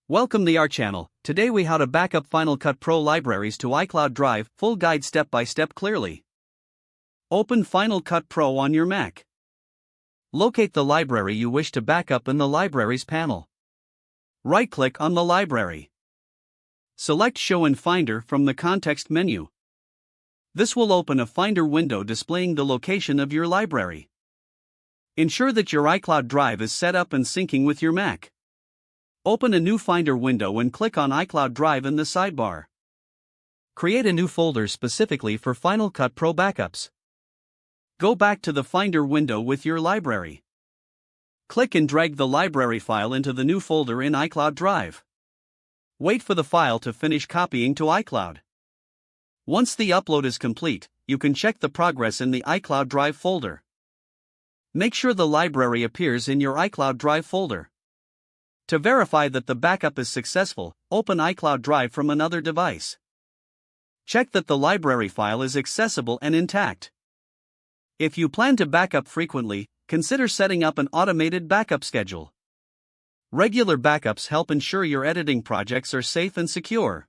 Welcome to our channel. Today we how to backup Final Cut Pro libraries to iCloud Drive, full guide step by step clearly. Open Final Cut Pro on your Mac. Locate the library you wish to backup in the Libraries panel. Right-click on the library. Select Show in Finder from the context menu. This will open a Finder window displaying the location of your library. Ensure that your iCloud Drive is set up and syncing with your Mac. Open a new Finder window and click on iCloud Drive in the sidebar. Create a new folder specifically for Final Cut Pro backups. Go back to the Finder window with your library. Click and drag the library file into the new folder in iCloud Drive. Wait for the file to finish copying to iCloud. Once the upload is complete, you can check the progress in the iCloud Drive folder. Make sure the library appears in your iCloud Drive folder. To verify that the backup is successful, open iCloud Drive from another device. Check that the library file is accessible and intact. If you plan to backup frequently, consider setting up an automated backup schedule. Regular backups help ensure your editing projects are safe and secure.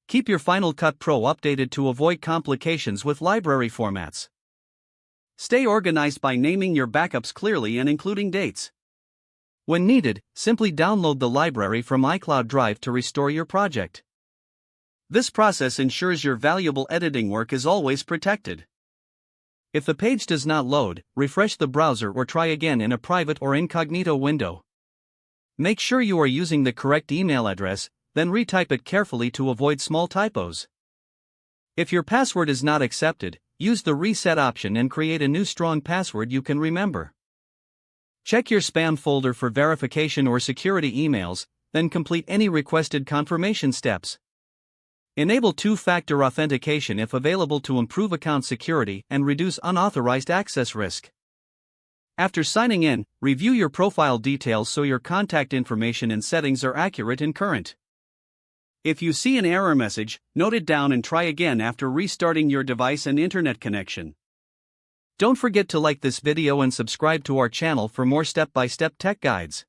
Keep your Final Cut Pro updated to avoid complications with library formats. Stay organized by naming your backups clearly and including dates. When needed, simply download the library from iCloud Drive to restore your project. This process ensures your valuable editing work is always protected. If the page does not load, refresh the browser or try again in a private or incognito window. Make sure you are using the correct email address, then retype it carefully to avoid small typos. If your password is not accepted, use the reset option and create a new strong password you can remember. Check your spam folder for verification or security emails, then complete any requested confirmation steps. Enable two-factor authentication if available to improve account security and reduce unauthorized access risk. After signing in, review your profile details so your contact information and settings are accurate and current. If you see an error message, note it down and try again after restarting your device and internet connection. Don't forget to like this video and subscribe to our channel for more step-by-step tech guides.